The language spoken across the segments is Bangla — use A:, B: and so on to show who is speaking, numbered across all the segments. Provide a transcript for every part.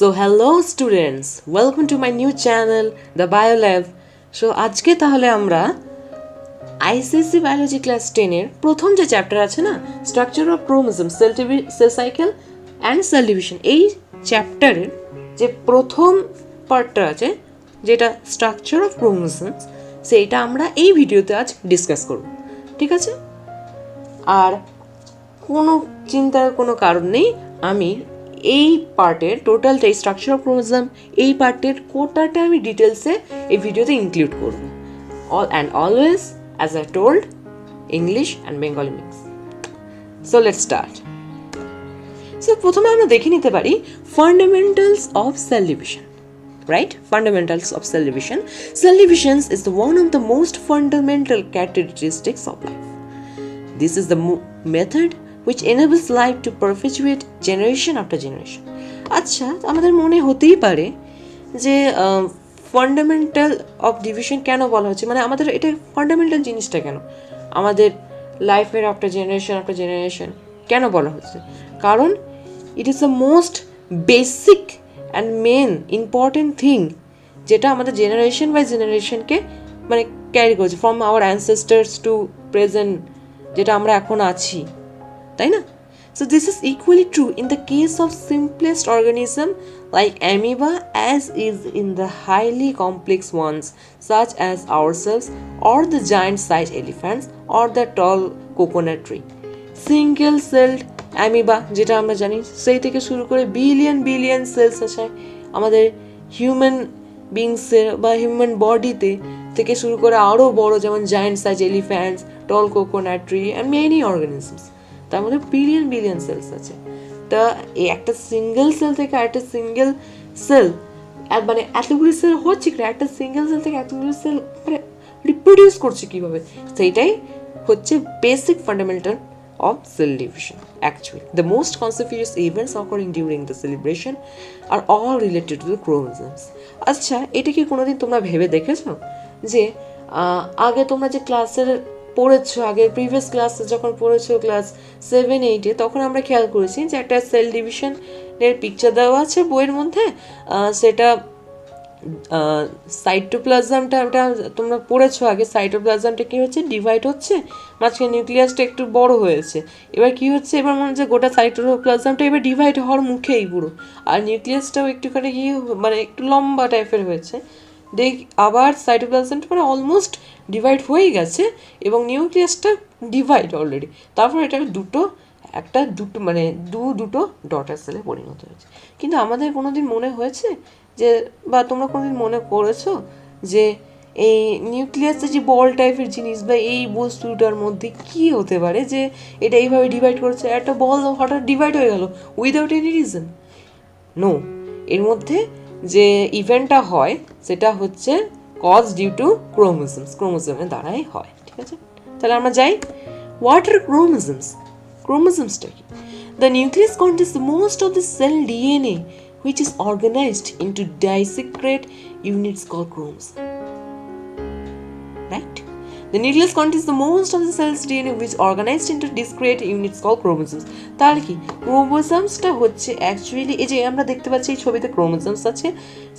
A: So hello students, welcome to my new channel, The BioLab. So আজকে তাহলে আমরা আইসিএসসি বায়োলজি ক্লাস 10 এর প্রথম যে চ্যাপ্টার আছে না, structure of chromosome, cell cycle and cell division, এই চ্যাপ্টারের যে প্রথম পার্টটা আছে যেটা স্ট্রাকচার অফ ক্রোমোজোমস, সেইটা আমরা এই ভিডিওতে আজ ডিসকাস করব। ঠিক আছে? আর কোনো চিন্তার কোনো কারণ নেই, আমি এই পার্টের টোটালটাই স্ট্রাকচার অফ ক্রোমোজোম এই পার্টের কোটাটা আমি ডিটেলসে এই ভিডিওতে ইনক্লুড করব। All and always as I told, English and Bengali mix. So let's start. So প্রথমে আমরা দেখে নিতে পারি fundamentals of cell division, right? Fundamentals of cell division. Cell divisions is one of the most fundamental characteristics of life. This is the method which enables life to perpetuate generation after generation. আচ্ছা, আমাদের মনে হতেই পারে যে ফান্ডামেন্টাল অফ ডিভিশন কেন বলা হচ্ছে, মানে আমাদের এটা ফান্ডামেন্টাল জিনিসটা কেন আমাদের লাইফের আফটার জেনারেশন কেন বলা হচ্ছে? কারণ it is the most basic and main important thing যেটা আমাদের জেনারেশন বাই জেনারেশনকে মানে ক্যারি করছে from our ancestors to present, যেটা আমরা এখন আছি, তাই না? So this is equally true in the case of simplest organism like amoeba as is in the highly complex ones such as ourselves or the giant-sized elephants or the tall coconut tree. Single celled amoeba যেটা আমরা জানি, সেই থেকে শুরু করে বিলিয়ন সেলস আছে আমাদের হিউম্যান বিংসের বা হিউম্যান বডিতে, থেকে শুরু করে আরও বড় যেমন giant size elephants, tall coconut tree and many organisms. তার মধ্যে বিলিয়ন সেলস আছে। তা এই একটা সিঙ্গেল সেল থেকে একটা সিঙ্গেল সেল মানে এতগুলি সেল হচ্ছে কি, একটা সিঙ্গেল সেল থেকে এতগুলি সেল মানে রিপ্রোডিউস করছে কীভাবে, সেইটাই হচ্ছে basic fundamental of cell division. Actually, the most conspicuous events occurring during the celebration are all related to the chromosomes. আচ্ছা, এটা কি কোনোদিন তোমরা ভেবে দেখেছো যে আগে তোমরা যে ক্লাসের পড়েছো, আগের প্রিভিয়াস ক্লাসে যখন পড়েছো ক্লাস 7-8-এ, তখন আমরা খেয়াল করেছি যে একটা সেল ডিভিশনের পিকচার দেওয়া আছে বইয়ের মধ্যে, সেটা সাইটোপ্লাজমটা তোমরা পড়েছো আগে। সাইটোপ্লাজমটা কী হচ্ছে, ডিভাইড হচ্ছে, মাঝখানে নিউক্লিয়াসটা একটু বড় হয়েছে। এবার কি হচ্ছে, এবার মনে হচ্ছে গোটা সাইটোপ্লাজমটা এবার ডিভাইড হওয়ার মুখেই পুরো, আর নিউক্লিয়াসটাও একটুখানি কি মানে একটু লম্বা টাইপের হয়েছে। আবার সাইটোপ্লাজমটা মানে অলমোস্ট ডিভাইড হয়েই গেছে এবং নিউক্লিয়াসটা ডিভাইড অলরেডি, তারপর এটা দুটো মানে দুটো ডটার সেলে পরিণত হয়েছে। কিন্তু আমাদের কোনোদিন মনে হয়েছে যে, বা তোমরা কোনোদিন মনে করেছো যে এই নিউক্লিয়াসের যে বল টাইপের জিনিস বা এই বস্তুটার মধ্যে কি হতে পারে যে এটা এইভাবে ডিভাইড করেছে, একটা বল হঠাৎ ডিভাইড হয়ে গেল উইদাউট এনি রিজন? নো, এর মধ্যে যে ইভেন্টটা হয় সেটা হচ্ছে কজ ডিউ টু ক্রোমোজোমের দ্বারাই হয়। ঠিক আছে, তাহলে আমরা যাই। হোয়াট আর ক্রোমোজোমসটা কি? The nucleus contains most of the cell DNA which is organized into discrete units called chromosomes. Right? The nucleus contains the most of the cell's DNA which is organized into discrete units called chromosomes. তাহলে কি ক্রোমোজোমসটা হচ্ছে অ্যাকচুয়ালি এই যে আমরা দেখতে পাচ্ছি এই ছবিতে ক্রোমোজোমস আছে,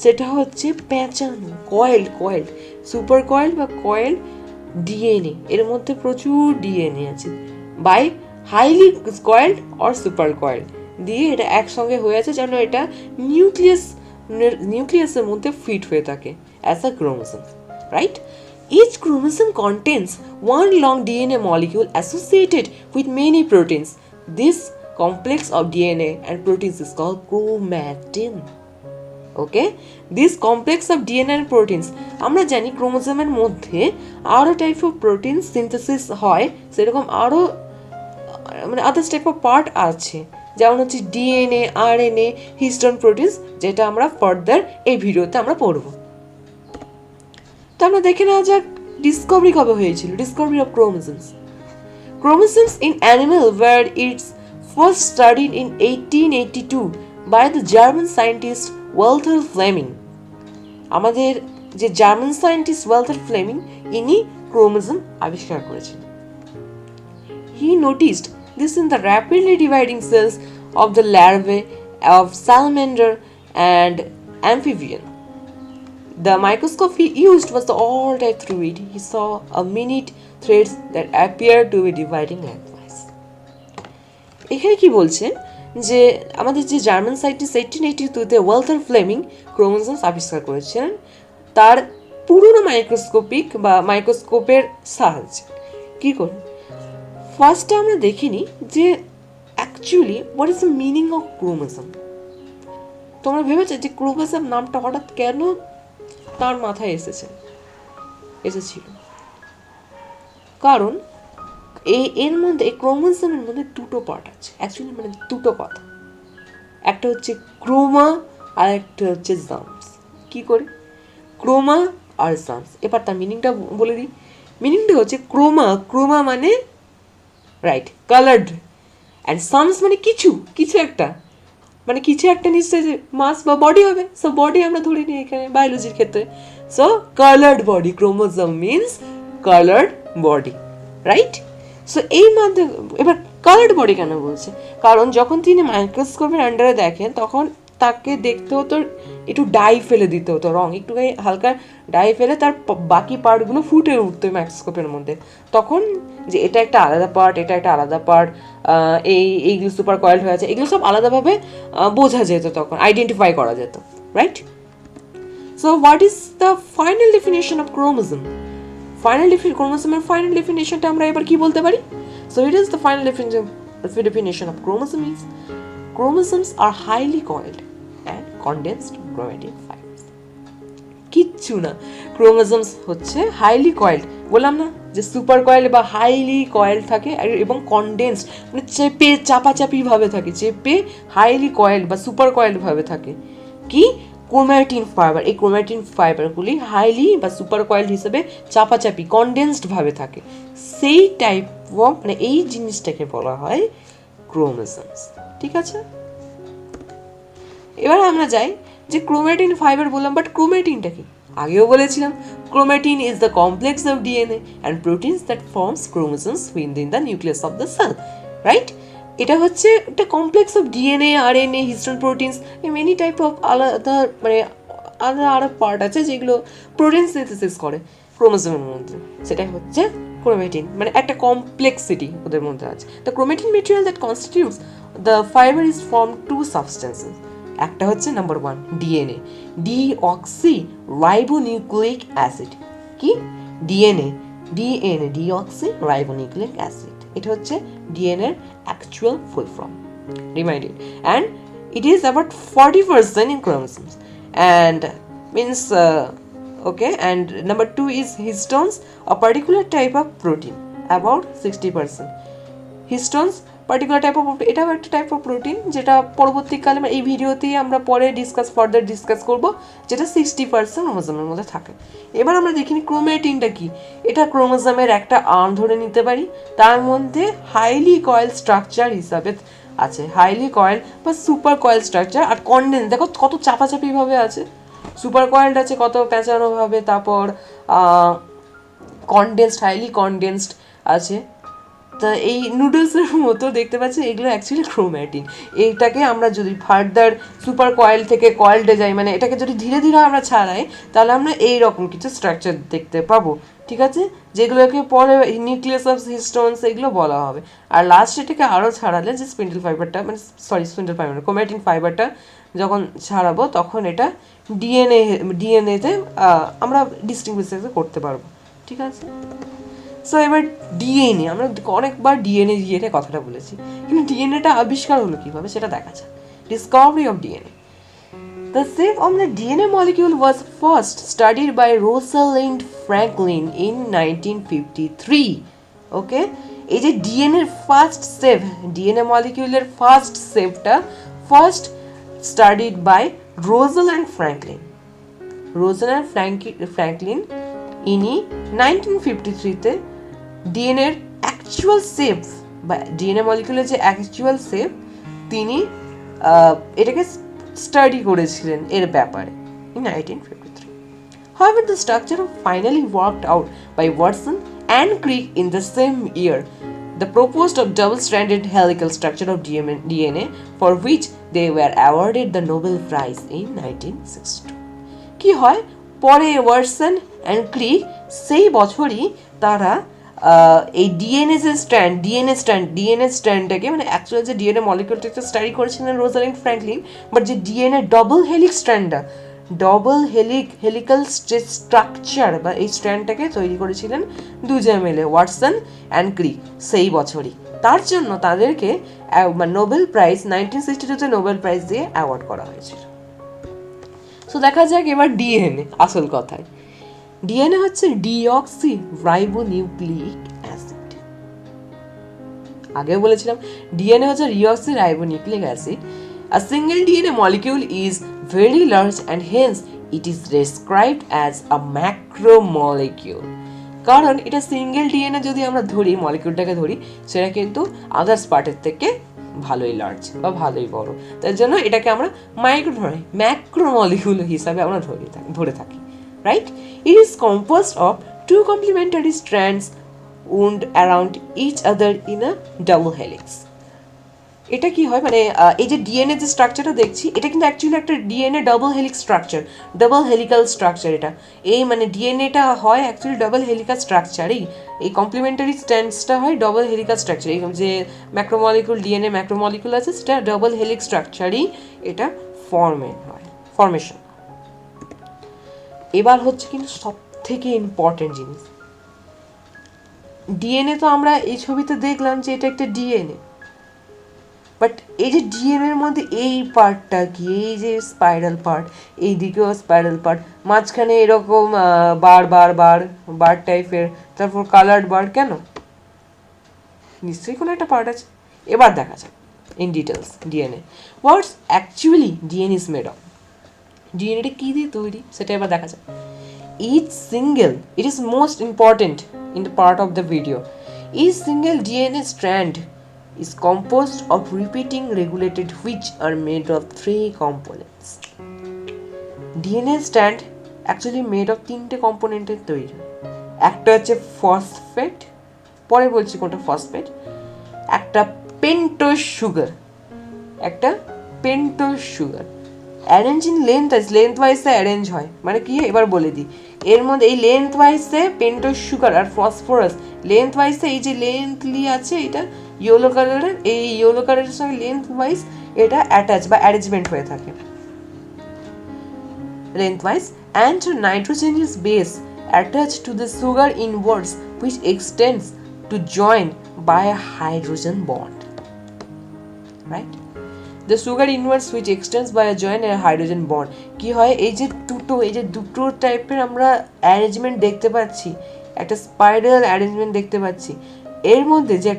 A: সেটা হচ্ছে প্যাঁচানো কয়েল সুপার কয়েল বা কয়েল ডিএনএ, এর মধ্যে প্রচুর ডিএনএ আছে by highly coiled or super coil দিয়ে এটা একসঙ্গে হয়ে আছে যেন এটা নিউক্লিয়াসের মধ্যে ফিট হয়ে থাকে as a chromosome, right? Each chromosome contains one long DNA molecule associated with many proteins. This complex of DNA and proteins is called chromatin. Okay? This complex of DNA and proteins, আমরা জানি ক্রোমোসোমের মধ্যে আরও টাইপ অফ প্রোটিন সিনথেসিস হয়, সেরকম আরও মানে আদার্স টাইপ অফ পার্ট আছে, যেমন হচ্ছে ডিএনএ, আরএনএ, হিস্টোন প্রোটিনস, যেটা আমরা ফার্দার এই ভিডিওতে আমরা পড়ব। তো আমরা দেখে নেওয়া যাক ডিসকভারি কবে হয়েছিল, discovery of chromosomes in animal were its first studied in 1882 by the German scientist Walther Flemming. আমাদের যে জার্মান সায়েন্টিস্ট ওয়ালথার ফ্লেমিং, ইনি ক্রোমোজোম আবিষ্কার করেছিলেন। He noticed this in the rapidly dividing cells of the larvae of salamander and amphibian. The microscope he used was the all-type fluid. He saw a minute threads that appeared to be dividing lengthwise. এখানে কি বলছে যে আমাদের যে জার্মান সায়েন্টিস্ট 1882-তে ওয়ালথার ফ্লেমিং ক্রোমোজোমস আবিষ্কার করেছিলেন তার পুরনো মাইক্রোস্কোপিক বা মাইক্রোস্কোপের সাহায্যে কী করে ফার্স্টে আমরা দেখিনি যে actually what is the meaning of chromosome. তোমরা ভেবেছো যে ক্রোমোজোম নামটা হঠাৎ কেন তার মাথায় এসেছিল? কারণ এর মধ্যে এই ক্রোমোজোমের মধ্যে দুটো পার্ট আছে, অ্যাকচুয়ালি মানে দুটো কথা, একটা হচ্ছে ক্রোমা আর একটা হচ্ছে জামস। কি করে ক্রোমা আর জামস, এবার তার মিনিংটা বলে দিই। মিনিংটা হচ্ছে ক্রোমা মানে রাইট কালার্ড, অ্যান্ড সামস মানে কিছু একটা, মানে কিছু একটা নিশ্চয়ই যে মাস বা বডি হবে। সো বডি আমরা ধরে নিই এখানে বায়োলজির ক্ষেত্রে। So coloured body, chromosome means coloured body, right? So এই মাধ্যমে এবার কালার্ড বডি কেন বলছে? কারণ যখন তিনি মাইক্রোস্কোপের আন্ডারে দেখেন তখন তাকে দেখতে হতো একটু ডাই ফেলে দিতে হতো, রং একটুখানি হালকা ডাই ফেলে তার বাকি পার্টগুলো ফুটে উঠতো মাইক্রোস্কোপের মধ্যে। তখন যে এটা একটা আলাদা পার্ট, এটা একটা আলাদা পার্ট, এইগুলো সুপার কয়েলড হয়ে আছে, এগুলো সব আলাদাভাবে বোঝা যেত, তখন আইডেন্টিফাই করা যেত, right? So what is the final definition of chromosome? ক্রোমোজোমের ফাইনাল ডেফিনেশনটা আমরা এবার কি বলতে পারি? So it is the final definition of chromosome is chromosomes are highly coiled and condensed chromatin fibers. কিচ্ছু না, ক্রোমোজোমস হচ্ছে হাইলি কয়েলড, বললাম না যে সুপার কয়েল বা হাইলি কয়েল থাকে এবং কনডেন্সড মানে চাপাচাপি ভাবে থাকে, হাইলি কয়েল বা সুপার কয়েল ভাবে থাকে। কি ক্রোম্যাটিন ফাইবার, এই ক্রোম্যাটিন ফাইবারগুলি হাইলি বা সুপার কয়েল হিসেবে চাপাচাপি কনডেন্সড ভাবে থাকে। সেই টাইপ অফ মানে এই জিনিসটাকে বলা হয় ক্রোমোজোমস, ঠিক আছে? এবার আমরা যাই যে ক্রোম্যাটিন ফাইবার বললাম, বাট ক্রোম্যাটিনটা কি? আগেও বলেছিলাম chromatin is the complex of DNA and proteins that forms chromosomes within the nucleus of the cell, right? এটা হচ্ছে একটা complex of DNA, RNA, histone, proteins, many type of আলাদা মানে আলাদা পার্ট আছে যেগুলো প্রোটিন সিনথেসিস করে ক্রোমোজোমের মধ্যে। সেটাই হচ্ছে ক্রোম্যাটিন, মানে একটা কমপ্লেক্সিটি ওদের মধ্যে আছে। The chromatin material that constitutes the fibre is form two substances. একটা হচ্ছে number 1 DNA, deoxyribonucleic acid. কি ডিএনএ ডিঅক্সি রাইবোনিউক্লিক অ্যাসিড, এটা হচ্ছে ডিএনএ এর actual full form, reminded, and it is about 40% in chromosomes and means okay, and number 2 is histones, a particular type of protein, about 60%. histones particular type of, এটাও একটা টাইপ অফ প্রোটিন যেটা পরবর্তীকালে এই ভিডিওতেই আমরা পরে ফার্দার ডিসকাস করব, যেটা 60% ক্রোমোজোমের মধ্যে থাকে। এবার আমরা দেখিনি ক্রোম্যাটিনটা কি। এটা ক্রোমোজোমের একটা আর্ম ধরে নিতে পারি, তার মধ্যে হাইলি কয়েল স্ট্রাকচার হিসাবে আছে, হাইলি কয়েল বা সুপার কয়েল স্ট্রাকচার, আর কনডেন্স দেখো কত চাপাচাপি ভাবে আছে, সুপার কয়েলড আছে কত পেঁচানো ভাবে, তারপর কনডেন্সড হাইলি কনডেন্সড আছে। তা এই নুডলসের মতো দেখতে পাচ্ছি, এগুলো অ্যাকচুয়ালি ক্রোম্যাটিন। এইটাকে আমরা যদি ফার্দার সুপার কয়েল থেকে কয়েলডে যাই, মানে এটাকে যদি ধীরে ধীরে আমরা ছাড়াই, তাহলে আমরা এইরকম কিছু স্ট্রাকচার দেখতে পাবো, ঠিক আছে? যেগুলোকে পরে নিউক্লিয়াস অফ হিস্টোনস এগুলো বলা হবে। আর লাস্ট এটাকে আরও ছাড়ালে যে স্পিন্ডল ফাইবারটা, মানে স্পিন্ডল ফাইবার ক্রোম্যাটিন ফাইবারটা যখন ছাড়াবো তখন এটা ডিএনএতে আমরা ডিস্টিংগুইশ করতে পারবো, ঠিক আছে? সো এবার ডিএনএ, আমরা অনেকবার ডিএনএ কথাটা বলেছি, কিন্তু ডিএনএটা আবিষ্কার হলো কীভাবে সেটা দেখা যায়। Discovery of DNA. The shape of the DNA molecule was first studied by Rosalind Franklin in 1953. Okay? এই যে ডিএনএর ফার্স্ট শেপ, ডিএনএ মলিকিউলের ফার্স্ট শেপটা ফার্স্ট স্টাডিড বাই রোজাল্যান্ড ফ্র্যাঙ্কলিন ইনি 1953-তে ডিএনএর অ্যাকচুয়াল শেপ বা ডিএনএ মলিকিউলের যে অ্যাকচুয়াল শেপ তিনি এটাকে স্টাডি করেছিলেন এর ব্যাপারে in 1953. However, the structure finally worked out by Watson and Crick in the same year. the proposed of double-stranded helical structure of DNA, for which they were awarded the Nobel Prize in 1962. কি হয়, পরে ওয়াটসন অ্যান্ড ক্রিক সেই বছরই তারা এই ডিএনএ স্ট্র্যান্ডটাকে মানে অ্যাকচুয়ালি যে ডিএনএ মলিকিউলটাকে স্টাডি করেছিলেন রোজালিন্ড ফ্র্যাঙ্কলিন, বাট যে ডিএনএ ডবল হেলিক্যাল স্ট্রাকচার বা এই স্ট্র্যান্ডটাকে তৈরি করেছিলেন দুজন মিলে, ওয়াটসন অ্যান্ড ক্রিক, সেই বছরই। তার জন্য তাদেরকে নোবেল প্রাইজ 1962-তে নোবেল প্রাইজ দিয়ে অ্যাওয়ার্ড করা হয়েছিল। সো দেখা যাক এবার ডিএনএ, আসল কথায়। ডিএনএ হচ্ছে ডিঅক্সি রাইবোনিউক্লিক অ্যাসিড। আগে বলেছিলাম ডিএনএ হচ্ছে deoxy ribonucleic acid. A single DNA molecule is very large and hence it is described as a macromolecule. কারণ এটা সিঙ্গেল ডিএনএ যদি আমরা ধরি, মলিকিউলটাকে ধরি, সেটা কিন্তু আদার্স পার্টের থেকে ভালোই লার্জ বা ভালোই বড়, তার জন্য এটাকে আমরা ম্যাক্রোমলিকিউল হিসাবে আমরা ধরে থাকি, right? It is composed of two complementary strands wound around each other in a double helix. এটা কি হয়, মানে এই যে ডিএনএ যে স্ট্রাকচারটা দেখছি, এটা কিন্তু অ্যাকচুয়ালি একটা ডিএনএ ডাবল হেলিক্যাল স্ট্রাকচার। এটা এই মানে ডিএনএটা হয় অ্যাকচুয়ালি ডাবল হেলিক্যাল স্ট্রাকচারেই, এই কমপ্লিমেন্টারি স্ট্র্যান্ডসটা হয় ডাবল হেলিক্যাল স্ট্রাকচার। এই যে ডিএনএ ম্যাক্রোমলিকুল আছে, সেটা ডাবল হেলিক্স স্ট্রাকচারই এটা ফর্মেশন। এবার হচ্ছে কিন্তু সব থেকে ইম্পর্টেন্ট জিনিস, ডিএনএ তো আমরা এই ছবিতে দেখলাম যে এটা একটা ডিএনএ, বাট এই যে ডিএনএর মধ্যে এই পার্টটা কি, এই যে স্পাইরাল পার্ট, এই দিকেও স্পাইরাল পার্ট, মাঝখানে এরকম বার টাইপের, তারপর কালার্ড বার, কেন? নিশ্চয়ই কোনো একটা পার্ট আছে। এবার দেখা যাক in details DNA, what's actually DNA is made of. ডিএনএটা কী দিয়ে তৈরি সেটা এবার দেখা যাক। It is most important in the part of the video. Each single DNA strand is composed of repeating regulated which are made of 3 components. DNA strand actually made of 3টে কম্পোনেন্টের তৈরি। একটা হচ্ছে ফসফেট, পরে বলছি কোনটা ফসফেট, একটা পেন্টোজ সুগার, অ্যারেঞ্জ ইন লেন্থ ওয়াইজে অ্যারেঞ্জ হয়, মানে কি এবার বলে দিই। এর মধ্যে এই লেন্থ ওয়াইজে পেন্টোজ সুগার আর ফসফরাস, লেন্থ ওয়াইজে এই যে লেন্থলি আছে এটা ইয়েলো কালারের, এই ইয়েলো কালারের সঙ্গে লেন্থ ওয়াইজ এটা অ্যাটাচ বা অ্যারেঞ্জমেন্ট হয়ে থাকে lengthwise, and nitrogenous base attach to the sugar inwards which extends to join by a hydrogen bond, right? The sugar inverse which extends by a joint and a hydrogen bond. কি হয়, এই যে দুটো টাইপের আমরা অ্যারেঞ্জমেন্ট দেখতে পাচ্ছি, একটা স্পাইরাল অ্যারেঞ্জমেন্ট দেখতে পাচ্ছি, এর মধ্যে যে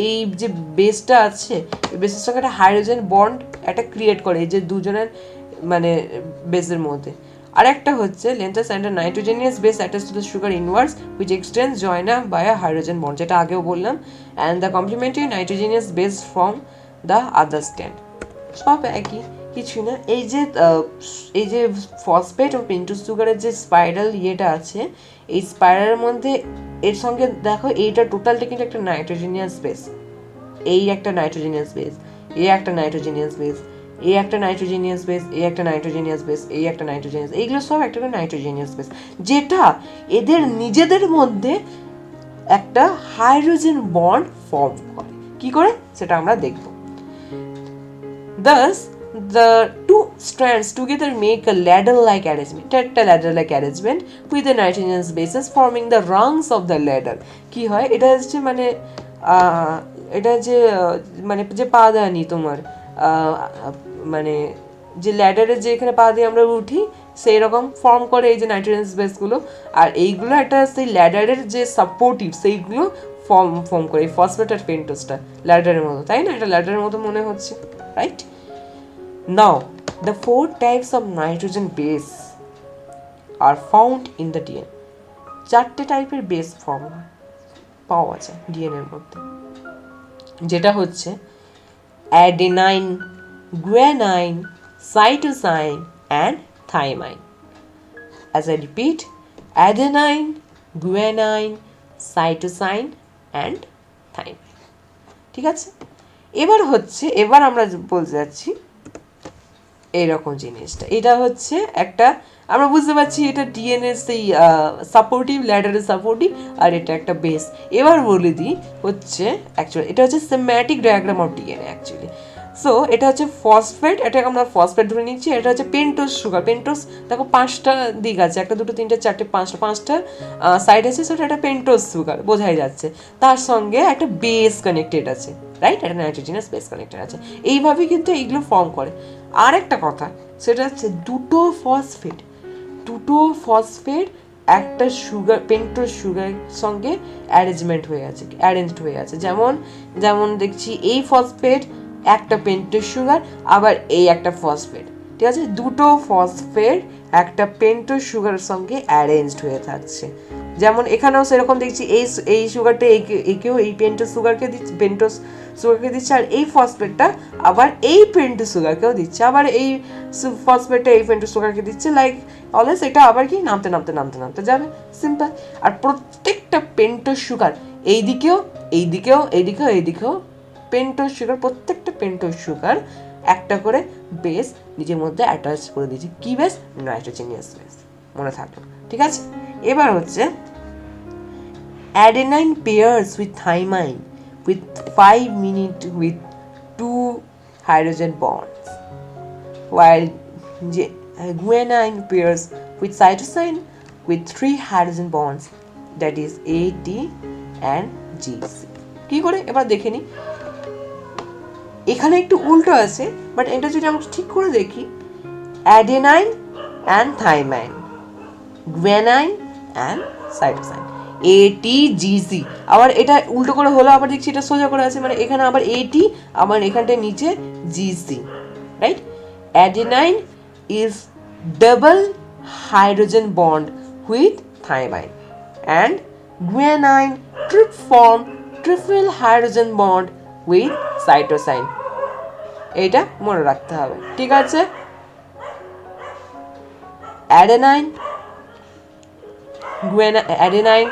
A: এই যে বেসটা আছে, এই বেসের সঙ্গে একটা হাইড্রোজেন বন্ড একটা ক্রিয়েট করে এই যে দুজনের মানে বেসের মধ্যে। আর একটা হচ্ছে লেন্থাস and nitrogenous base attach to the sugar inverse which extends join up by a hydrogen bond, যেটা আগেও বললাম, and the complementary nitrogenous base from the other strand. সব একই, কিছু না। এই যে ফসফেট ও পেন্টোজ সুগারের যে স্পাইরাল ইয়েটা আছে, এই স্পাইরালের মধ্যে এর সঙ্গে দেখো এইটা টোটালটা কিন্তু একটা নাইট্রোজেনিয়াস বেস, এই একটা নাইট্রোজেনিয়াস বেস, এই একটা নাইট্রোজেনিয়াস বেস, এই একটা নাইট্রোজেনিয়াস বেস, এই একটা নাইট্রোজেনিয়াস বেস, এই একটা নাইট্রোজেনিয়াস, এইগুলো সব একটা নাইট্রোজেনিয়াস বেস, যেটা এদের নিজেদের মধ্যে একটা হাইড্রোজেন বন্ড ফর্ম করে। কি করে সেটা আমরা দেখব। Thus, the two strands together make a ladder-like arrangement with the nitrogenous bases forming the rungs of the ladder. কি হয়, এটা হচ্ছে মানে এটা যে পাদানি তোমার মানে যে ল্যাডারের যে এখানে পা দিয়ে আমরা উঠি সেই রকম ফর্ম করে এই যে নাইট্রোজেনাস বেসগুলো, আর এইগুলো একটা সেই ল্যাডারের যে সাপোর্টিভ সেইগুলো ফর্ম করে, এই ফসফেট আর পেন্টোজটা ল্যাডারের মতো, তাই না? এটা ল্যাডারের মতো মনে হচ্ছে, right? Now, the 4 types of nitrogen base are found in the DNA. 4টে টাইপের বেস ফর্ম পাওয়া যায় ডিএনএ এর মধ্যে, যেটা হচ্ছে adenine, guanine, cytosine and thymine. As I repeat, adenine, guanine, cytosine and thymine. ঠিক আছে, এবার আমরা বলতে যাচ্ছি এইরকম জিনিসটা, এটা হচ্ছে একটা, আমরা বুঝতে পারছি এটা ডিএনএ সেই সাপোর্টিভ, ল্যাডারের সাপোর্টিভ, আর এটা একটা বেস। এবার বলে দিই হচ্ছে অ্যাকচুয়ালি এটা হচ্ছে Semitic diagram of DNA actually. So এটা হচ্ছে ফসফেট, এটাকে আমরা ফসফেট ধরে নিচ্ছি। এটা হচ্ছে পেন্টোজ সুগার। পেন্টোজ দেখো 5টা দিক আছে, 1 2 3 4 5টা সাইড আছে, সেটা একটা পেন্টোজ সুগার বোঝাই যাচ্ছে। তার সঙ্গে একটা বেস কানেক্টেড আছে, রাইট, একটা নাইট্রোজেনাস বেস কানেক্টেড আছে। এইভাবেই কিন্তু এইগুলো ফর্ম করে। আর একটা কথা, সেটা হচ্ছে দুটো ফসফেট একটা সুগার, পেন্টোজ সুগারের সঙ্গে অ্যারেঞ্জড হয়ে আছে। যেমন দেখছি এই ফসফেট একটা পেন্টোজ সুগার, আবার এই একটা ফসফেট। ঠিক আছে, দুটো ফসফেট একটা পেন্টোজ সুগারের সঙ্গে অ্যারেঞ্জড হয়ে থাকছে। যেমন এখানেও সেরকম দেখছি, এই সুগারটা একেও এই পেন্টোজ সুগারকে দিচ্ছে, আর এই ফসফেটটা আবার এই পেন্টোজ সুগারকেও দিচ্ছে, আবার এই ফসফেটটা এই পেন্টোজ সুগারকে দিচ্ছে। লাইক অলওয়েজ এটা আবার কি নামতে যাবে, সিম্পল। আর প্রত্যেকটা পেন্টোজ সুগার এইদিকেও পেন্টোজ সুগার, প্রত্যেকটা পেন্টোজ সুগার একটা করে বেস নিজের মধ্যে অ্যাটাচ করে দিয়েছে। কি বেস? নাইট্রোজেনিয়াস বেস, মনে থাকলো। ঠিক আছে, এবার হচ্ছে adenine pairs with thymine with 5 minutes with 2 hydrogen bonds, while guanine pairs with cytosine with 3 hydrogen bonds, that is AT and GC. কি করে এবার দেখে নি, এখানে একটু উল্টো আছে, বাট এটা যদি আমরা ঠিক করে দেখি, অ্যাডেনাইন অ্যান্ড থাইমাইন, গুয়ানাইন অ্যান্ড সাইটোসাইন, ATGC। আবার এটা উল্টো করে হলো, আবার দেখছি এটা সোজা করে আছে, মানে এখানে আবার AT, আবার এখানটায় নিচে GC, right. Adenine is double hydrogen bond with thymine, and guanine form triple hydrogen bond with cytosine। এইটা মনে রাখতে হবে, ঠিক আছে। adenine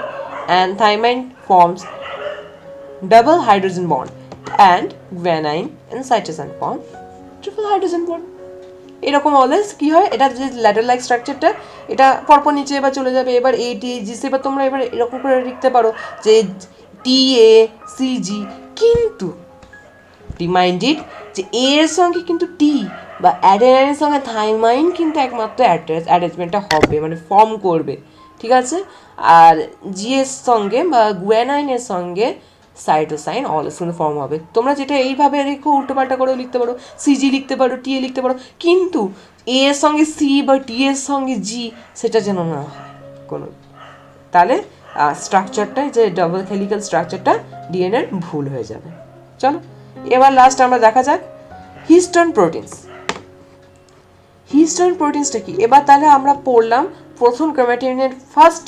A: and thymine forms double hydrogen bond, and guanine and cytosine form triple hydrogen bond। এরকম অলওয়েজ কি হয়, এটা যে ল্যাডার লাইক স্ট্রাকচারটা, এটা পরপর নিচে এবার চলে যাবে। এবার ATGC, এবার তোমরা এবার এরকম করে লিখতে পারো যে TACG, কিন্তু রিমাইন্ডেড যে এর সঙ্গে কিন্তু টি বা অ্যাডেনাইনের সঙ্গে থাইমাইন কিন্তু একমাত্র অ্যাটাচমেন্টটা হবে, মানে ফর্ম করবে, ঠিক আছে। আর জিএর সঙ্গে বা গুয়ানাইনের সঙ্গে সাইটোসাইন অলওয়েজ কিন্তু ফর্ম হবে। তোমরা যেটা এইভাবে রেখো, উল্টোপাল্টা করেও লিখতে পারো, CG লিখতে পারো, TA লিখতে পারো, কিন্তু এ এর সঙ্গে সি বা টি এর সঙ্গে জি সেটা যেন না হয় কোনো, তাহলে স্ট্রাকচারটা, যে ডাবল হেলিক্যাল স্ট্রাকচারটা ডিএনএর ভুল হয়ে যাবে। চলো এবার লাস্ট আমরা দেখা যাক হিস্টোন প্রোটিনসটা কি। এবার তাহলে আমরা পড়লাম প্রথম ক্রোমাটিনের ফার্স্ট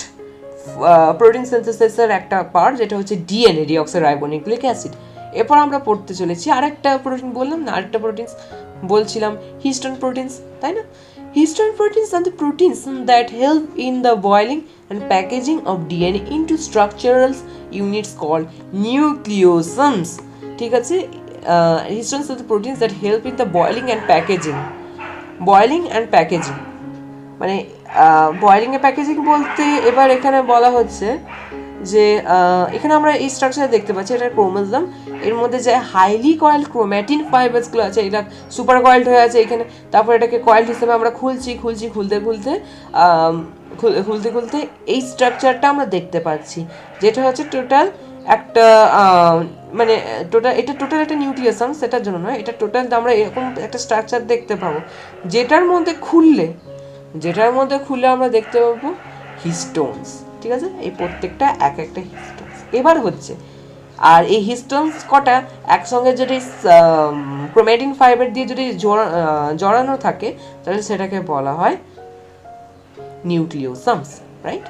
A: প্রোটিন সিনথেসিসের একটা পার্ট, যেটা হচ্ছে ডিএনএ, ডিঅক্সিরাইবোনিউক্লিক অ্যাসিড। এরপর আমরা পড়তে চলেছি আরেকটা প্রোটিন, বললাম না আরেকটা প্রোটিন বলছিলাম, হিস্টোন প্রোটিনস, তাই না। Histone proteins are the proteins that help in the boiling and packaging of DNA into structural units called nucleosomes। ঠিক আছে, histones are the proteins that help in the boiling and packaging মানে বয়েলিং এ প্যাকেজিং বলতে এবার এখানে বলা হচ্ছে যে এখানে আমরা এই স্ট্রাকচার দেখতে পাচ্ছি, এটা ক্রোমোজোম, এর মধ্যে যে হাইলি কয়েলড ক্রোম্যাটিন ফাইবারসগুলো আছে, এটা সুপার কয়েলড হয়ে আছে এখানে। তারপর এটাকে কয়েলড হিসেবে আমরা খুলতে এই স্ট্রাকচারটা আমরা দেখতে পাচ্ছি, যেটা হচ্ছে টোটাল একটা মানে এটা টোটাল একটা নিউক্লিয়াসম, সেটার জন্য নয়, এটা টোটাল আমরা এরকম একটা স্ট্রাকচার দেখতে পাবো, যেটার মধ্যে খুললে আমরা দেখতে পাবো হিস্টোনস। ঠিক আছে, এই প্রত্যেকটা এক একটা হিস্টোনস। এবার হচ্ছে আর এই হিস্টোনস কটা একসঙ্গে যদি ক্রোম্যাটিন ফাইবার দিয়ে যদি জড়ানো থাকে, তাহলে সেটাকে বলা হয় nucleosomes, right.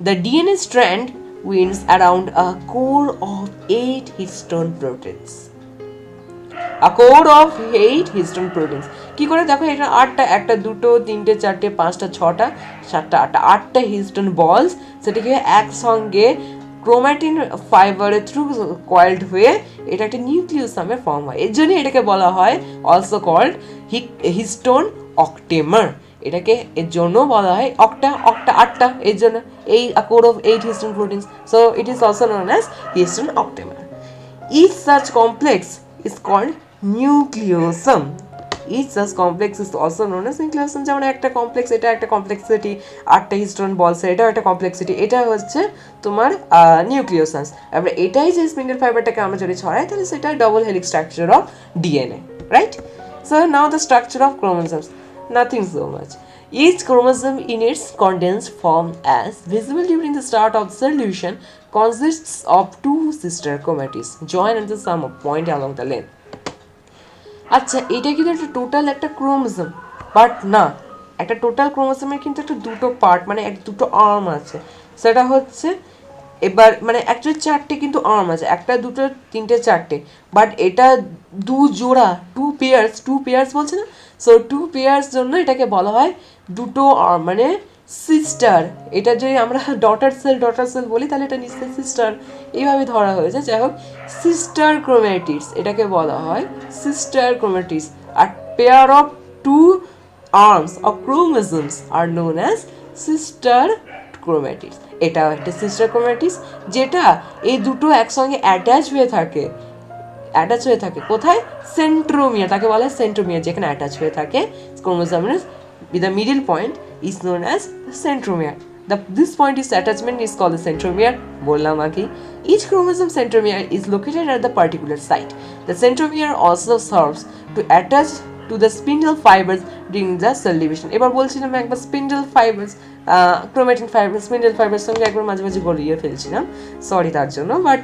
A: The DNA strand winds around a core of 8 histone proteins। কি করে দেখো, এটা 8টা, 1 2 3 4 5 6 7 8 8টা হিস্টোন বলস, সেটাকে একসঙ্গে ক্রোম্যাটিন ফাইবারের থ্রু কয়েলড হয়ে এটা একটা নিউক্লিওসামে ফর্ম হয়, এর জন্য এটাকে বলা হয় অলসো কল্ড হিস্টোন অক্টেমার। এটাকে এর জন্য বলা হয় অক্টা, আটটা, এর জন্য এই code of 8 histone proteins, so it is also known as histone octamer. Each such complex is called nucleosome. Each such complex is also known as nucleosome. যেমন একটা কমপ্লেক্স, এটা একটা কমপ্লেক্সিটি, 8টা হিস্টোন বলছে, এটাও একটা কমপ্লেক্সিটি, এটা হচ্ছে তোমার নিউক্লিওসামস। এবার এটাই যে স্পিন্ডল ফাইবারটাকে আমরা যদি ছড়াই তাহলে সেটা double helix structure of DNA, right? So now the structure of chromosomes, nothing so much. Each chromosome in its condensed form as visible during the start of solution consists of two sister chromates joined at the sum of point along the length. আচ্ছা, এটা কিন্তু একটা টোটাল একটা ক্রোমোসোম, বাট না, একটা টোটাল ক্রোমোসোমের কিন্তু একটা দুটো পার্ট মানে দুটো আর্ম আছে, সেটা হচ্ছে এবার মানে অ্যাকচুয়ালি 4টে কিন্তু আর্ম আছে, একটা দুটো তিনটে চারটে, বাট এটা দু জোড়া, টু পেয়ার্স বলছে না, সো টু পেয়ার্স জন্য এটাকে বলা হয় দুটো আর্ম মানে সিস্টার। এটা যদি আমরা ডটার সেল বলি তাহলে এটা নিশ্চয়ই সিস্টার, এইভাবে ধরা হয়েছে। যাই হোক, সিস্টার ক্রোম্যাটিডস এটাকে বলা হয় সিস্টার ক্রোম্যাটিডস, আর pair of two arms of chromosomes are known as sister chromatids. এটাও একটা সিস্টার ক্রোম্যাটিডস, যেটা এই দুটো একসঙ্গে অ্যাটাচ হয়ে থাকে কোথায়? সেন্ট্রোমিয়ার, তাকে বলা হয় সেন্ট্রোমিয়ার, যেখানে অ্যাটাচ হয়ে থাকে ক্রোমোসোমের with the middle point is known as centromere. This point is attachment is called the centromere. বললাম আগে, each chromosome centromere is located at the particular site. The centromere also serves to attach to the spindle fibers during the cell division. এবার বলছিলাম একবার spindle fibers, chromatin fibers, spindle fibers সঙ্গে একবার মাঝে মাঝে গলিয়ে ফেলছিলাম, সরি তার জন্য। বাট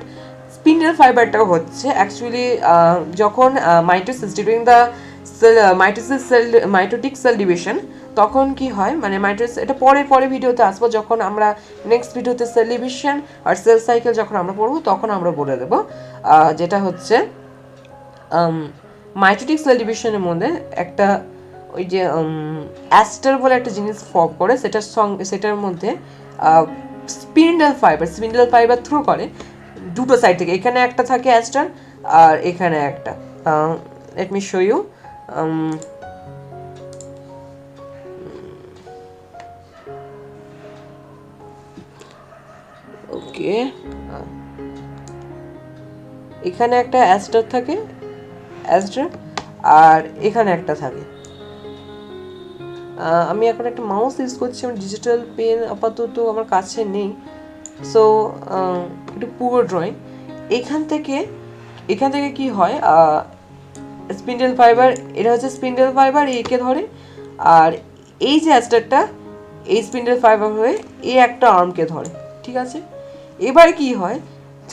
A: স্পিন্ডল ফাইবারটাও হচ্ছে অ্যাকচুয়ালি যখন mitosis during the mitotic cell division, তখন কি হয় মানে মাইটোসিস, এটা পরে ভিডিওতে আসবো, যখন আমরা নেক্সট ভিডিওতে সেল ডিভিশন আর সেল সাইকেল যখন আমরা পড়বো তখন আমরা বলে দেবো, যেটা হচ্ছে মাইটোটিক সেল ডিভিশনের মধ্যে একটা ওই যে অ্যাস্টার বলে একটা জিনিস ফর্ম করে, সেটার মধ্যে স্পিন্ডল ফাইবার থ্রু করে দুটো সাইড থেকে, এখানে একটা থাকে অ্যাস্টার আর এখানে একটা, লেট মি শো ইউ। ওকে, এখানে একটা অ্যাস্টার থাকে, আর এখানে একটা থাকে। আমি এখন একটা মাউস ইউজ করছি, আমার ডিজিটাল পেন আপাতত আমার কাছে নেই, সো একটু পুরো ড্রয়িং। এখান থেকে কি হয়, স্পিন্ডল ফাইবার, এটা হচ্ছে স্পিন্ডল ফাইবার, একে ধরে, আর এই যে অ্যাস্টারটা এই স্পিন্ডল ফাইবার হয়ে এই একটা আর্মকে ধরে, ঠিক আছে? এবার কি হয়,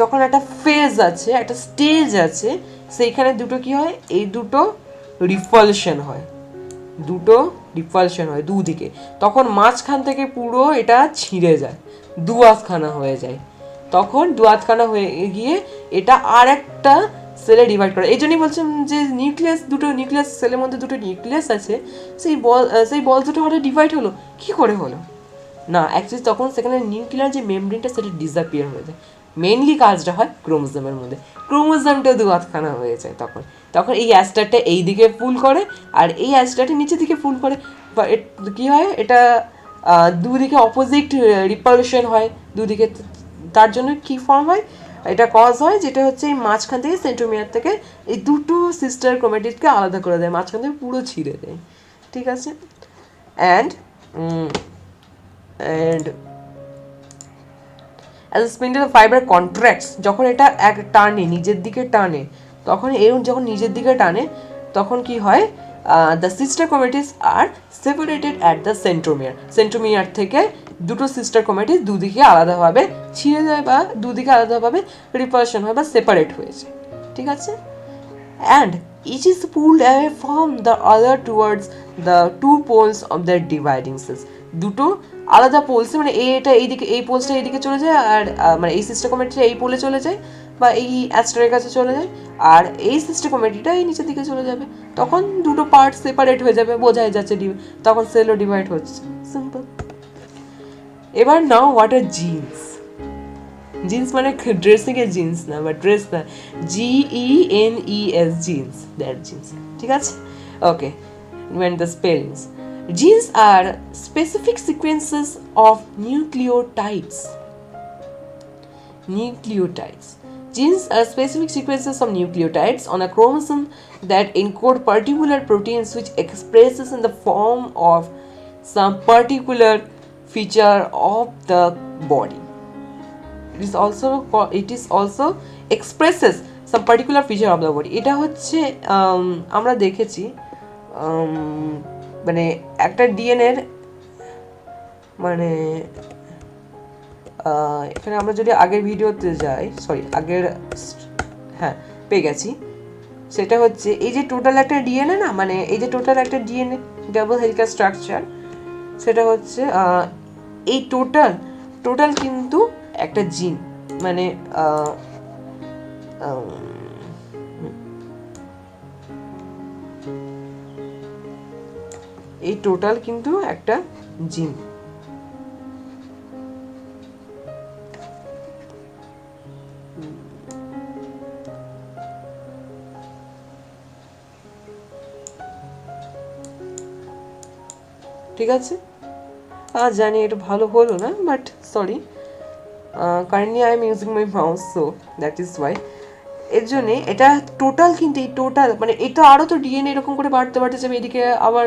A: যখন একটা ফেজ আছে, একটা স্টেজ আছে, সেইখানে দুটো কি হয়, এই দুটো রিপালশন হয় দুদিকে, তখন মাঝখান থেকে পুরো এটা ছিঁড়ে যায়, দুয়াতখানা হয়ে যায়, তখন দুয়াতখানা হয়ে গিয়ে এটা আর একটা সেলে ডিভাইড করে। এই জন্যই বলছেন যে নিউক্লিয়াস সেলের মধ্যে দুটো নিউক্লিয়াস আছে, সেই বল দুটো হঠাৎ ডিভাইড হলো, কি করে হলো না, অ্যাকচুয়ালি তখন সেখানে নিউক্লিয়ার যে মেমব্রেনটা সেটা ডিসঅ্যাপিয়ার হয়ে যায়। মেনলি কাজটা হয় ক্রোমোজোমের মধ্যে, ক্রোমোজোমটা দুয়াতখানা হয়ে যায়, তখন এই অ্যাস্টারটা এই দিকে পুল করে আর এই অ্যাস্টারটা নিচের দিকে পুল করে, বা কী হয়, এটা দুদিকে অপোজিট রিপালশন হয় দুদিকে, তার জন্য কি ফর্ম হয়, এটা কজ হয়, যেটা হচ্ছে এই মাঝখান থেকে সেন্ট্রোমিয়ার থেকে এই দুটো সিস্টার ক্রোম্যাটিডকে আলাদা করে দেয়, মাঝখান থেকে পুরো ছিঁড়ে দেয়, ঠিক আছে? And as a spindle fiber contracts, যখন এটা নিজের দিকে টানে, তখন যখন নিজের দিকে টানে তখন কি হয়, the sister chromates are separated at the centromere থেকে দুটো সিস্টার ক্রোম্যাটিস দুদিকে আলাদাভাবে ছিঁড়ে যায় বা দুদিকে আলাদাভাবে রিপালশন হয় বা সেপারেট হয়েছে, ঠিক আছে? and each is pulled away from the other towards the two poles of their dividing cells. দুটো আলাদা পোলসে, মানে এটা এইদিকে, এই পোলসটা এইদিকে চলে যায়, আর মানে এই সিস্টার ক্রোম্যাটিটা এই পোলে চলে যায় বা এই অ্যাস্টারের কাছে চলে যায়, আর এই সিস্টার ক্রোম্যাটিটা এই নিচের দিকে চলে যাবে, তখন দুটো পার্ট সেপারেট হয়ে যাবে, বোঝাই যাচ্ছে তখন সেলও ডিভাইড হচ্ছে, সিম্পল। এবার now what are genes. Genes মানে ড্রেসিং এর জিন্স না, বা ড্রেস না, GENES, জিন্স, দ্যাট জিন্স, ঠিক আছে? ওকে, when the spellings. Genes are specific sequences of nucleotides. Genes are specific sequences of nucleotides on a chromosome that encode particular proteins which expresses in the form of some particular feature of the body. It is also expresses some particular feature of the body. এটা হচ্ছে আমরা দেখেছি মানে একটা ডিএনএর মানে এখানে আমরা যদি আগের ভিডিওতে যাই, হ্যাঁ পেয়ে গেছি, সেটা হচ্ছে এই যে টোটাল একটা ডিএনএ না, মানে এই যে টোটাল একটা ডিএনএ ডাবল হেলিকাল স্ট্রাকচার, সেটা হচ্ছে এই টোটাল কিন্তু একটা জিন, মানে এই টোটাল কিন্তু একটা জিন। ঠিক আছে, জানি এটা ভালো হলো না, but sorry, currently I am using my mouse, so that is Y. এর জন্যে এটা টোটাল, কিন্তু এই টোটাল মানে এটা আরও তো ডিএনএ এরকম করে বাড়তে যাবে, এদিকে আবার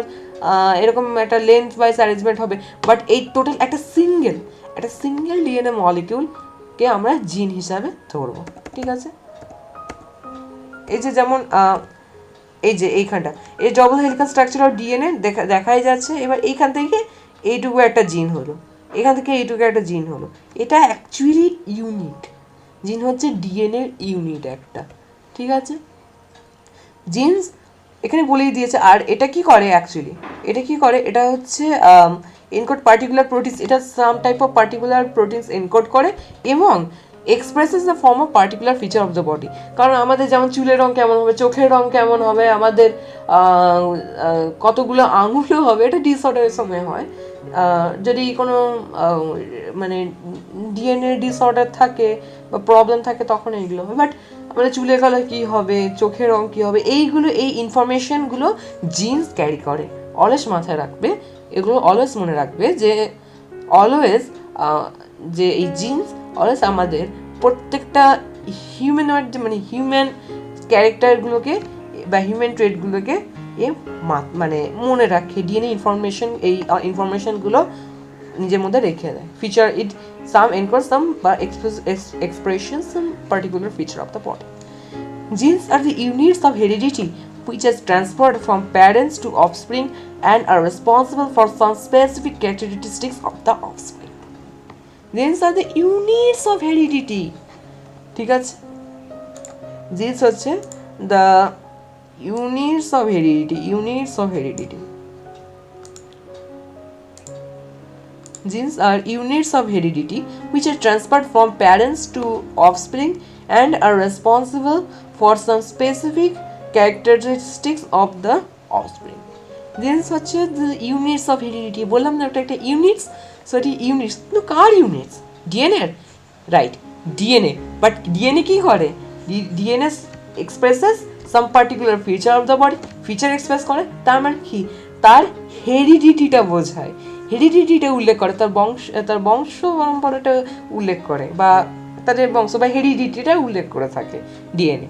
A: এরকম একটা লেন্থ ওয়াইজ অ্যারেঞ্জমেন্ট হবে, বাট এই টোটাল একটা সিঙ্গেল ডিএনএ মলিকিউলকে আমরা জিন হিসাবে ধরবো। ঠিক আছে, এই যে যেমন এই যে এইখানটা এই double helical structure of DNA দেখাই যাচ্ছে। এবার এইখান থেকে এইটুকু একটা জিন হলো, এখান থেকে এইটুকু একটা জিন হলো, এটা অ্যাকচুয়ালি ইউনিট। জিন হচ্ছে ডিএনএ ইউনিট একটা। ঠিক আছে, জিনস এখানে বলেই দিয়েছে। আর এটা কি করে অ্যাকচুয়ালি, এটা হচ্ছে এনকোড পার্টিকুলার প্রোটিনস, এটা some type of particular proteins encode করে এবং expresses the form of particular feature of the body. কারণ আমাদের যেমন চুলের রং কেমন হবে, চোখের রং কেমন হবে, আমাদের কতগুলো আঙুলও হবে, এটা ডিসঅর্ডারের সময় হয়। যদি কোনো মানে ডিএনএ ডিসঅর্ডার থাকে বা প্রবলেম থাকে তখন এইগুলো হবে। বাট আমাদের চুলের কালার কী হবে, চোখের রং কী হবে, এই ইনফরমেশনগুলো জিনস ক্যারি করে। অলওয়েজ মাথায় রাখবে, এগুলো অলওয়েজ মনে রাখবে যে যে এই জিনস অলওয়েজ আমাদের প্রত্যেকটা হিউম্যানয়েড মানে হিউম্যান ক্যারেক্টারগুলোকে বা হিউম্যান ট্রেটগুলোকে মানে মনে রাখে। ডিএনএ এই ইনফরমেশনগুলো নিজের মধ্যে রেখে দেয়। ফিচার ইট সাম এনকোড সাম বা expression some particular feature of the body. Genes are the units of heredity which is transferred from parents to offspring and are responsible for some specific characteristics of the offspring. Genes are the units of heredity. ঠিক আছে, জিনস হচ্ছে the units of heredity. Genes are units of heredity which are transferred from parents to offspring and are responsible for some specific characteristics of the offspring. Genes হচ্ছে the units of heredity. বললাম না ওটা একটা ইউনিটস, সো এটি ইউনিটস। কিন্তু কার ইউনিটস? ডিএনএর, রাইট, ডিএনএ। বাট ডিএনএ কী করে? DNA expresses some particular feature of the body, feature express করে, তার মানে কি? তার হেরিডিটিটা বোঝায়, হেরিডিটিটা উল্লেখ করে, তার বংশ পরম্পরাটা উল্লেখ করে, বা তাদের বংশ বা হেরিডিটিটা উল্লেখ করে থাকে ডিএনএ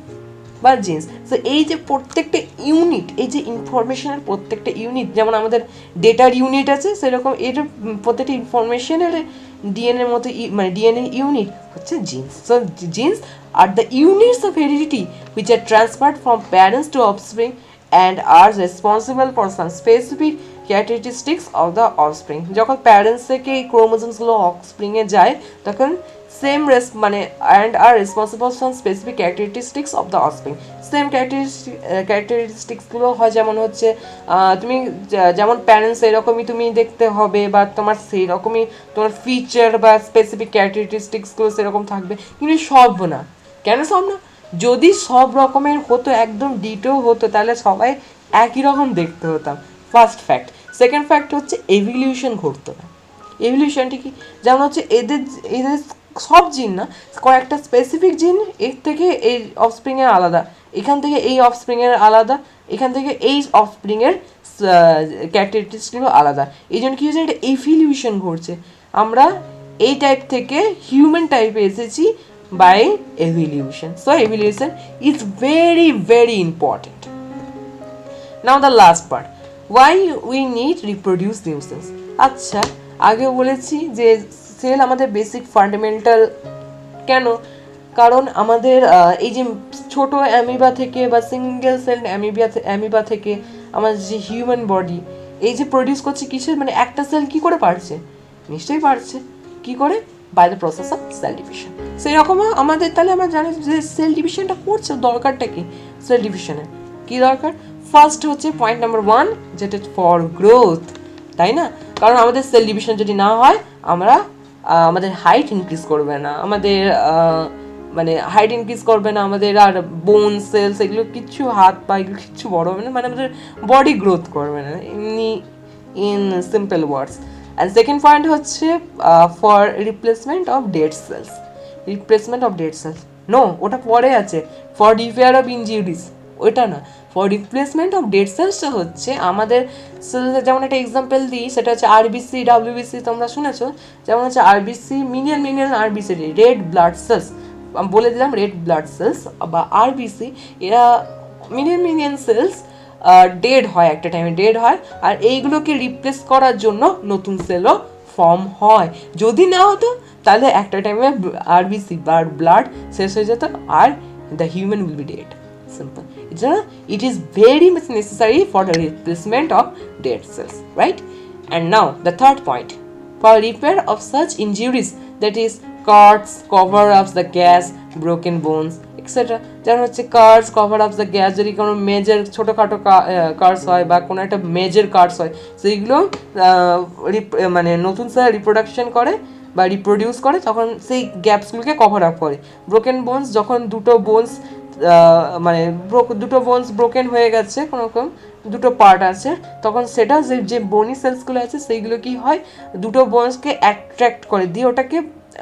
A: বা জিন্স। সো এই যে প্রত্যেকটা ইউনিট, এই যে ইনফরমেশনের প্রত্যেকটা ইউনিট, যেমন আমাদের ডেটার ইউনিট আছে, সেরকম এর প্রত্যেকটা ইনফরমেশনের ডিএনএর মতো মানে ডিএনএ ইউনিট হচ্ছে genes. So genes are the units of heredity which are transferred from parents to offspring and are responsible for some specific characteristics of the offspring. যখন প্যারেন্টস থেকে এই ক্রোমোজোমসগুলো অফস্প্রিংয়ে যায় তখন সেম মানে and are responsible for specific characteristics of the offspring. Same ক্যারেক্টারিস্টিক্সগুলো হয়, যেমন হচ্ছে তুমি যেমন প্যারেন্টস এরকমই তুমি দেখতে হবে, বা তোমার সেই রকমই তোমার ফিচার বা স্পেসিফিক ক্যারেক্টারিস্টিক্সগুলো সেরকম থাকবে। কিন্তু সব না, কেন সব না? যদি সব রকমের হতো, একদম ডিটো হতো, তাহলে সবাই একই রকম দেখতে হতাম। First fact. সেকেন্ড ফ্যাক্ট হচ্ছে এভিলিউশন ঘটতো না। এভিলিউশনটি কি? যেমন হচ্ছে এদের সব জিন না, কয়েকটা স্পেসিফিক জিন এর থেকে এই অফস্প্রিংয়ের আলাদা, এখান থেকে এই অফস্প্রিংয়ের আলাদা, এখান থেকে এই অফস্প্রিংয়ের ক্যারেক্টারিস্টিক্সগুলো আলাদা। এই জন্য কী হয়েছে, একটা এভলিউশন ঘটছে। আমরা এই টাইপ থেকে হিউম্যান টাইপে এসেছি by evolution. So evolution is very very important. Now the last part, why we need reproduce new cells. আচ্ছা, আগেও বলেছি যে সেল আমাদের বেসিক ফান্ডামেন্টাল। কেন? কারণ আমাদের এই যে ছোট অ্যামিবা থেকে বা সিঙ্গেল সেল অ্যামিবা থেকে আমাদের যে হিউম্যান বডি এই যে প্রডিউস করছে কিসের, মানে একটা সেল কী করে পারছে? নিশ্চয়ই পারছে। কী করে? By the process of cell division. সেই রকমও আমাদের, তাহলে আমরা জানি যে সেল ডিভিশনটা করছে, দরকারটা কি সেল ডিভিশনের? কী দরকার? ফার্স্ট হচ্ছে পয়েন্ট নাম্বার 1, যেটা ফর গ্রোথ, তাই না? কারণ আমাদের সেল ডিভিশন যদি না হয় আমরা আমাদের হাইট ইনক্রিজ করবে না, আমাদের মানে হাইট ইনক্রিজ করবে না আমাদের, আর বোন সেলস এগুলো কিচ্ছু, হাত পা এগুলো কিচ্ছু বড় হবে না, মানে আমাদের বডি গ্রোথ করবে না, এমনি in simple words. And second point হচ্ছে for replacement of dead cells. Replacement of dead cells no, ওটা পরে আছে, ফর রিপেয়ার অফ ইনজিউরিজ ওইটা না। ফর রিপ্লেসমেন্ট অফ ডেড সেলসটা হচ্ছে আমাদের সেলসের, যেমন একটা এক্সাম্পল দিই, সেটা হচ্ছে আরবিসি ডাব্লিউবিসি, তোমরা শুনেছো, যেমন হচ্ছে RBC million RBC red blood cells, বলে দিলাম রেড ব্লাড সেলস বা আরবিসি, এরা মিলিয়ন সেলস ডেড হয়, একটা টাইমে ডেড হয়, আর এইগুলোকে রিপ্লেস করার জন্য নতুন সেলও ফর্ম হয়। যদি না হতো তাহলে একটা টাইমে আরবিসি বা ব্লাড শেষ হয়ে যেত are the human will be dead. Simple. It is very much necessary for the replacement of dead cells, right? And now the third point, for repair of such injuries, that is cuts, cover-ups the gas, broken bones, etc. যেমন হচ্ছে কার্স, কভার আপস দ্য গ্যাস, যদি কোনো মেজর ছোটোখাটো কার্স হয় বা কোনো একটা মেজর কার্স হয়, সেইগুলো মানে নতুন সেল রিপ্রোডাকশন করে বা রিপ্রোডিউস করে, তখন সেই গ্যাপসগুলোকে কভার আপ করে। ব্রোকেন বোনস, যখন দুটো বোনস মানে দুটো বোনস ব্রোকেন হয়ে গেছে, কোনো রকম দুটো পার্ট আছে, তখন সেটা যে বোনি সেলসগুলো আছে সেইগুলো কি হয়, দুটো বোনসকে অ্যাট্রাক্ট করে দিয়ে, ওটাকে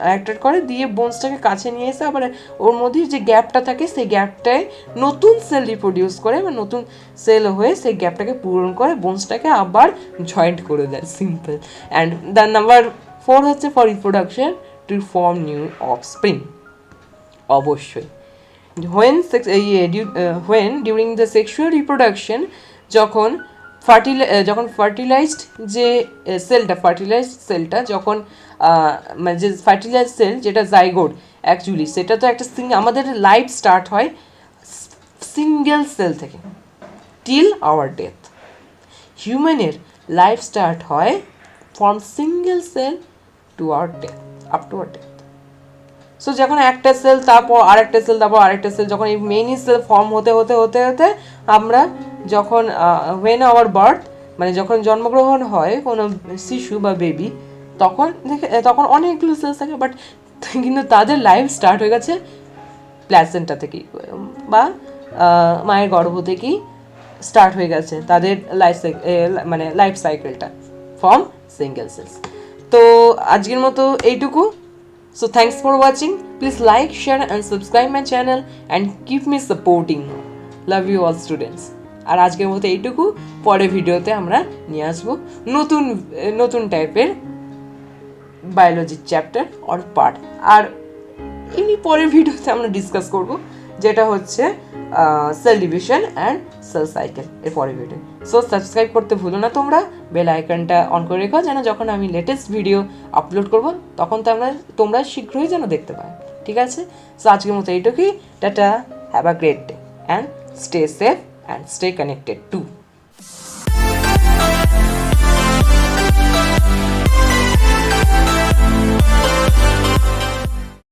A: অ্যাট্রাক্ট করে দিয়ে বোনসটাকে কাছে নিয়ে এসে আবার ওর মধ্যে যে গ্যাপটা থাকে সেই গ্যাপটায় নতুন সেল রিপ্রোডিউস করে বা নতুন সেল হয়ে সেই গ্যাপটাকে পূরণ করে বোনসটাকে আবার জয়েন্ট করে দেয়। সিম্পল। অ্যান্ড দ্য নাম্বার 4 হচ্ছে for reproduction to form new offspring. অবশ্যই when during the sexual reproduction, যখন ফার্টিলাইজড যে সেলটা যখন মানে যে ফার্টিলাইজড সেল যেটা জাইগোট অ্যাকচুয়ালি, সেটা তো একটা আমাদের লাইফ স্টার্ট হয় সিঙ্গেল সেল থেকে টিল আওয়ার ডেথ। হিউম্যানের লাইফ স্টার্ট হয় from single cell to our death, up to our death. So যখন একটা সেল, তারপর আরেকটা সেল, তারপর আরেকটা সেল, যখন এই মেনি সেল ফর্ম হতে আমরা যখন when our birth, মানে যখন জন্মগ্রহণ হয় কোনো শিশু বা বেবি, তখন অনেকগুলো সেলস থাকে, বাট কিন্তু তাদের লাইফ স্টার্ট হয়ে গেছে প্ল্যাসেন্টা থেকেই বা মায়ের গর্ভ থেকেই স্টার্ট হয়ে গেছে তাদের মানে লাইফ সাইকেলটা ফ্রম সিঙ্গেল সেলস। তো আজকের মতো এইটুকু। So thanks for watching. Please like, share and subscribe my channel and keep me supporting. Love you all students. আর আজকের মতো এইটুকু, পরের ভিডিওতে আমরা নিয়ে আসবো নতুন টাইপের বায়োলজির চ্যাপ্টার অর পার্ট। আর এমনি পরের ভিডিওতে আমরা ডিসকাস করব যেটা হচ্ছে cell division and cell cycle এর পরের ভিডিও। সো সাবস্ক্রাইব করতে ভুলো না তোমরা, বেল আইকনটা অন করে রেখো, যেন যখন আমি লেটেস্ট ভিডিও আপলোড করব তখন তোমরা শীঘ্রই যেন দেখতে পাও। ঠিক আছে? সো আজকের মতো এইটুকুই। Tata, have a great day and stay safe and stay connected to.